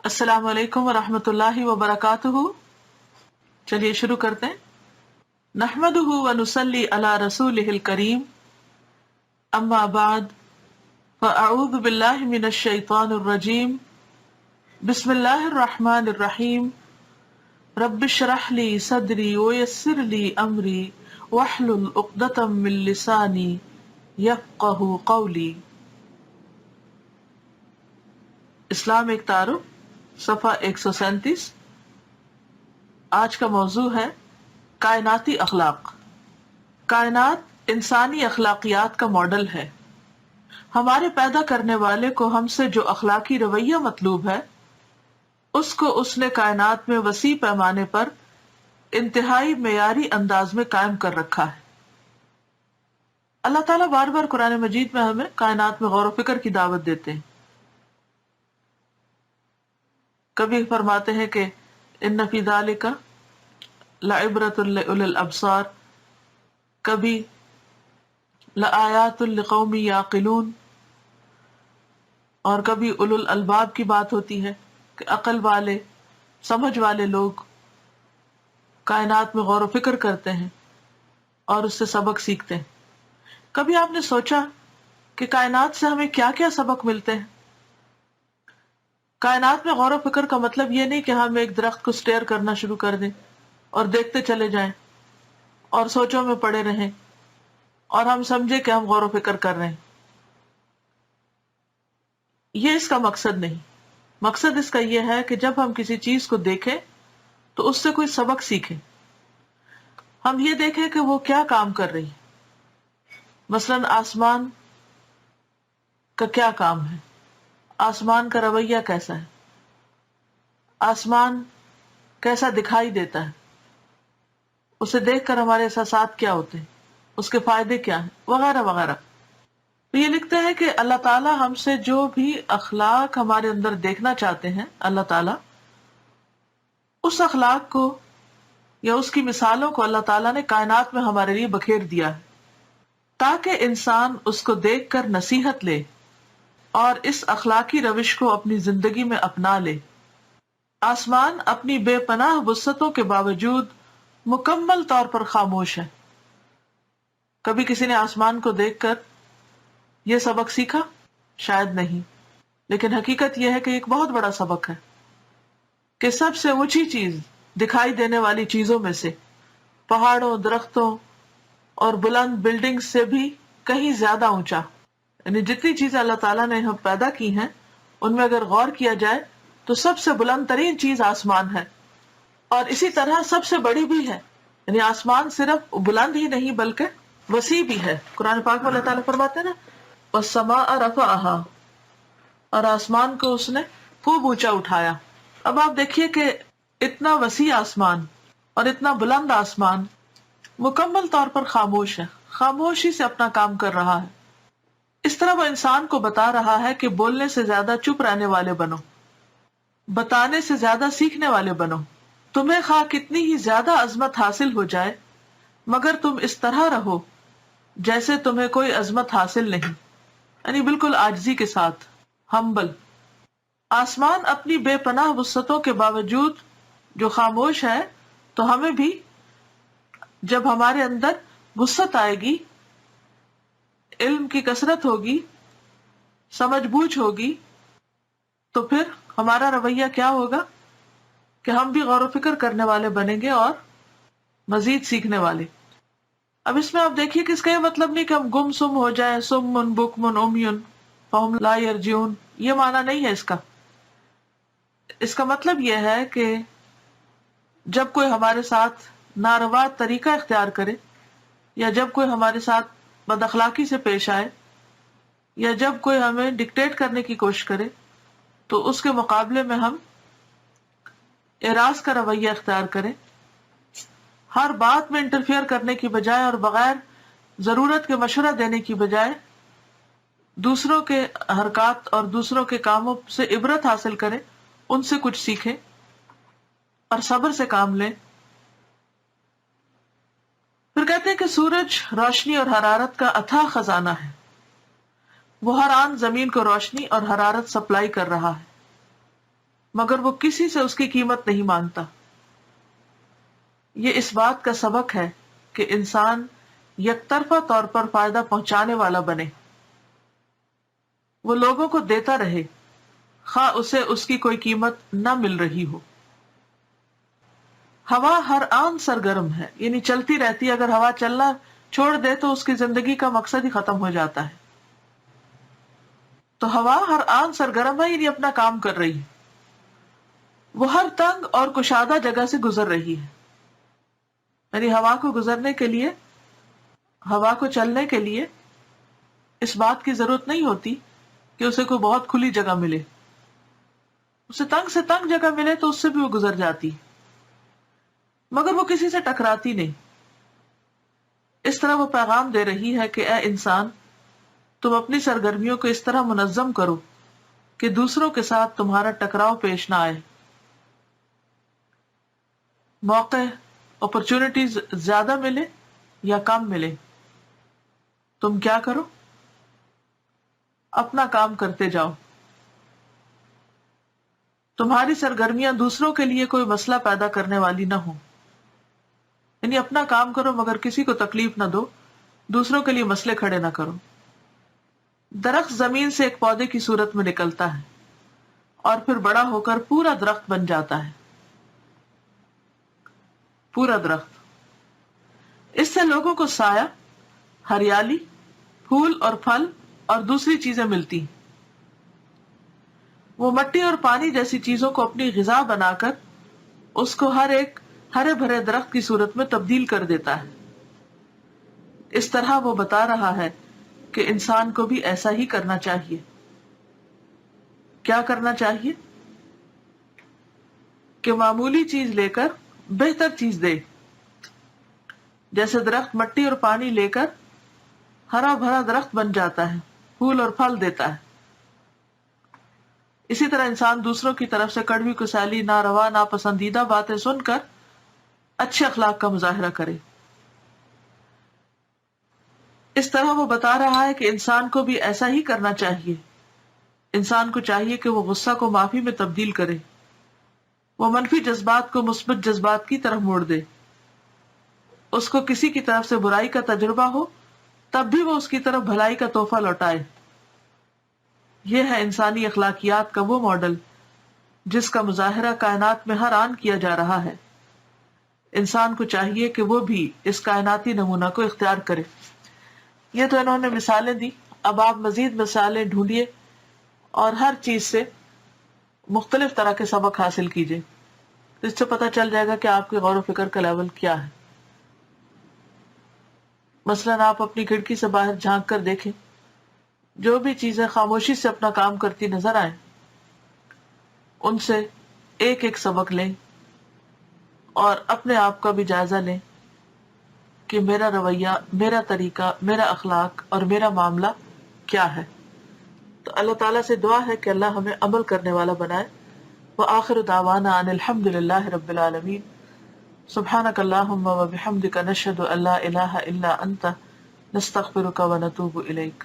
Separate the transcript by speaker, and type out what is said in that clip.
Speaker 1: السلام علیکم ورحمۃ اللہ وبرکاتہ۔ چلیے شروع کرتے ہیں۔ نحمدہ ونصلی علی رسولہ الکریم، اما بعد فاعوذ باللہ من الشیطان الرجیم، بسم اللہ الرحمن الرحیم، رب اشرح لی صدری ویسر لی امری واحلل عقدۃ من لسانی یفقہوا قولی۔ اسلام ایک تعارف، صفحہ 137۔ آج کا موضوع ہے کائناتی اخلاق۔ کائنات انسانی اخلاقیات کا ماڈل ہے۔ ہمارے پیدا کرنے والے کو ہم سے جو اخلاقی رویہ مطلوب ہے، اس کو اس نے کائنات میں وسیع پیمانے پر انتہائی معیاری انداز میں قائم کر رکھا ہے۔ اللہ تعالیٰ بار بار قرآن مجید میں ہمیں کائنات میں غور و فکر کی دعوت دیتے ہیں۔ کبھی فرماتے ہیں کہ ان فی ذالک لعبرۃ لأولی الابصار، کبھی لآیات لقوم یعقلون، اور کبھی اولو الالباب کی بات ہوتی ہے کہ عقل والے، سمجھ والے لوگ کائنات میں غور و فکر کرتے ہیں اور اس سے سبق سیکھتے ہیں۔ کبھی آپ نے سوچا کہ کائنات سے ہمیں کیا کیا سبق ملتے ہیں؟ کائنات میں غور و فکر کا مطلب یہ نہیں کہ ہم ایک درخت کو سٹیئر کرنا شروع کر دیں اور دیکھتے چلے جائیں اور سوچوں میں پڑے رہیں اور ہم سمجھے کہ ہم غور و فکر کر رہے ہیں۔ یہ اس کا مقصد نہیں۔ مقصد اس کا یہ ہے کہ جب ہم کسی چیز کو دیکھیں تو اس سے کوئی سبق سیکھیں۔ ہم یہ دیکھیں کہ وہ کیا کام کر رہی ہے۔ مثلاً آسمان کا کیا کام ہے، آسمان کا رویہ کیسا ہے، آسمان کیسا دکھائی دیتا ہے، اسے دیکھ کر ہمارے احساسات کیا ہوتے ہیں، اس کے فائدے کیا ہیں، وغیرہ وغیرہ۔ تو یہ لکھتے ہیں کہ اللہ تعالیٰ ہم سے جو بھی اخلاق ہمارے اندر دیکھنا چاہتے ہیں، اللہ تعالیٰ اس اخلاق کو یا اس کی مثالوں کو اللہ تعالیٰ نے کائنات میں ہمارے لیے بکھیر دیا ہے، تاکہ انسان اس کو دیکھ کر نصیحت لے اور اس اخلاقی روش کو اپنی زندگی میں اپنا لے۔ آسمان اپنی بے پناہ وسعتوں کے باوجود مکمل طور پر خاموش ہے۔ کبھی کسی نے آسمان کو دیکھ کر یہ سبق سیکھا؟ شاید نہیں، لیکن حقیقت یہ ہے کہ ایک بہت بڑا سبق ہے کہ سب سے اونچی چیز دکھائی دینے والی چیزوں میں سے، پہاڑوں، درختوں اور بلند بلڈنگ سے بھی کہیں زیادہ اونچا، یعنی جتنی چیزیں اللہ تعالیٰ نے ہم پیدا کی ہیں ان میں اگر غور کیا جائے تو سب سے بلند ترین چیز آسمان ہے، اور اسی طرح سب سے بڑی بھی ہے۔ یعنی آسمان صرف بلند ہی نہیں بلکہ وسیع بھی ہے۔ قرآن پاک میں اللہ تعالیٰ فرماتے ہیں نا وَالسَّمَاءَ رَفَعَهَا، اور آسمان کو اس نے خوب اونچا اٹھایا۔ اب آپ دیکھیے کہ اتنا وسیع آسمان اور اتنا بلند آسمان مکمل طور پر خاموش ہے، خاموشی سے اپنا کام کر رہا ہے۔ اس طرح وہ انسان کو بتا رہا ہے کہ بولنے سے زیادہ چپ رہنے والے بنو، بتانے سے زیادہ سیکھنے والے بنو۔ تمہیں خواہ کتنی ہی زیادہ عظمت حاصل ہو جائے مگر تم اس طرح رہو جیسے تمہیں کوئی عظمت حاصل نہیں، یعنی بالکل عاجزی کے ساتھ، ہمبل۔ آسمان اپنی بے پناہ وسعتوں کے باوجود جو خاموش ہے، تو ہمیں بھی جب ہمارے اندر وسعت آئے گی، علم کی کثرت ہوگی، سمجھ بوجھ ہوگی، تو پھر ہمارا رویہ کیا ہوگا کہ ہم بھی غور و فکر کرنے والے بنیں گے اور مزید سیکھنے والے۔ اب اس میں آپ دیکھیے کہ اس کا یہ مطلب نہیں کہ ہم گم سم ہو جائیں، سم بکم عمی فہم لا یرجعون، یہ معنی نہیں ہے اس کا۔ اس کا مطلب یہ ہے کہ جب کوئی ہمارے ساتھ ناروا طریقہ اختیار کرے، یا جب کوئی ہمارے ساتھ بد اخلاقی سے پیش آئے، یا جب کوئی ہمیں ڈکٹیٹ کرنے کی کوشش کرے، تو اس کے مقابلے میں ہم اعراض کا رویہ اختیار کریں، ہر بات میں انٹرفیئر کرنے کی بجائے اور بغیر ضرورت کے مشورہ دینے کی بجائے دوسروں کے حرکات اور دوسروں کے کاموں سے عبرت حاصل کریں، ان سے کچھ سیکھیں اور صبر سے کام لیں۔ پھر کہتے ہیں کہ سورج روشنی اور حرارت کا اتھاہ خزانہ ہے، وہ ہر آن زمین کو روشنی اور حرارت سپلائی کر رہا ہے۔ مگر وہ کسی سے اس کی قیمت نہیں مانگتا۔ یہ اس بات کا سبق ہے کہ انسان یک طرفہ طور پر فائدہ پہنچانے والا بنے، وہ لوگوں کو دیتا رہے خواہ اسے اس کی کوئی قیمت نہ مل رہی ہو۔ ہوا ہر آن سرگرم ہے، یعنی چلتی رہتی ہے، اگر ہوا چلنا چھوڑ دے تو اس کی زندگی کا مقصد ہی ختم ہو جاتا ہے۔ تو ہوا ہر آن سرگرم ہے، یعنی اپنا کام کر رہی ہے، وہ ہر تنگ اور کشادہ جگہ سے گزر رہی ہے۔ یعنی ہوا کو گزرنے کے لیے، ہوا کو چلنے کے لیے اس بات کی ضرورت نہیں ہوتی کہ اسے کوئی بہت کھلی جگہ ملے، اسے تنگ سے تنگ جگہ ملے تو اس سے بھی وہ گزر جاتی، مگر وہ کسی سے ٹکراتی نہیں۔ اس طرح وہ پیغام دے رہی ہے کہ اے انسان، تم اپنی سرگرمیوں کو اس طرح منظم کرو کہ دوسروں کے ساتھ تمہارا ٹکراؤ پیش نہ آئے۔ موقع، اپرچونٹیز زیادہ ملے یا کم ملے، تم کیا کرو؟ اپنا کام کرتے جاؤ۔ تمہاری سرگرمیاں دوسروں کے لیے کوئی مسئلہ پیدا کرنے والی نہ ہوں، یعنی اپنا کام کرو مگر کسی کو تکلیف نہ دو، دوسروں کے لیے مسئلے کھڑے نہ کرو۔ درخت زمین سے ایک پودے کی صورت میں نکلتا ہے اور پھر بڑا ہو کر پورا درخت بن جاتا ہے، پورا درخت۔ اس سے لوگوں کو سایہ، ہریالی، پھول اور پھل اور دوسری چیزیں ملتی ہیں۔ وہ مٹی اور پانی جیسی چیزوں کو اپنی غذا بنا کر اس کو ہر ایک ہرے بھرے درخت کی صورت میں تبدیل کر دیتا ہے۔ اس طرح وہ بتا رہا ہے کہ انسان کو بھی ایسا ہی کرنا چاہیے۔ کیا کرنا چاہیے؟ کہ معمولی چیز لے کر بہتر چیز دے، جیسے درخت مٹی اور پانی لے کر ہرا بھرا درخت بن جاتا ہے، پھول اور پھل دیتا ہے، اسی طرح انسان دوسروں کی طرف سے کڑوی کسیلی، ناروا، ناپسندیدہ باتیں سن کر اچھے اخلاق کا مظاہرہ کرے۔ اس طرح وہ بتا رہا ہے کہ انسان کو بھی ایسا ہی کرنا چاہیے۔ انسان کو چاہیے کہ وہ غصہ کو معافی میں تبدیل کرے، وہ منفی جذبات کو مثبت جذبات کی طرف موڑ دے۔ اس کو کسی کی طرف سے برائی کا تجربہ ہو تب بھی وہ اس کی طرف بھلائی کا تحفہ لوٹائے۔ یہ ہے انسانی اخلاقیات کا وہ ماڈل جس کا مظاہرہ کائنات میں ہر آن کیا جا رہا ہے۔ انسان کو چاہیے کہ وہ بھی اس کائناتی نمونہ کو اختیار کرے۔ یہ تو انہوں نے مثالیں دی، اب آپ مزید مثالیں ڈھونڈیے اور ہر چیز سے مختلف طرح کے سبق حاصل کیجیے، اس سے پتہ چل جائے گا کہ آپ کے غور و فکر کا لیول کیا ہے۔ مثلاً آپ اپنی کھڑکی سے باہر جھانک کر دیکھیں، جو بھی چیزیں خاموشی سے اپنا کام کرتی نظر آئیں ان سے ایک ایک سبق لیں اور اپنے آپ کا بھی جائزہ لیں کہ میرا رویہ، میرا طریقہ، میرا اخلاق اور میرا معاملہ کیا ہے۔ تو اللہ تعالیٰ سے دعا ہے کہ اللہ ہمیں عمل کرنے والا بنائے۔ وآخر دعوانا ان الحمد للہ رب العالمین۔ سبحانک اللہم وبحمدک نشہد ان لا الہ الا انت نستغفرک ونتوب الیک۔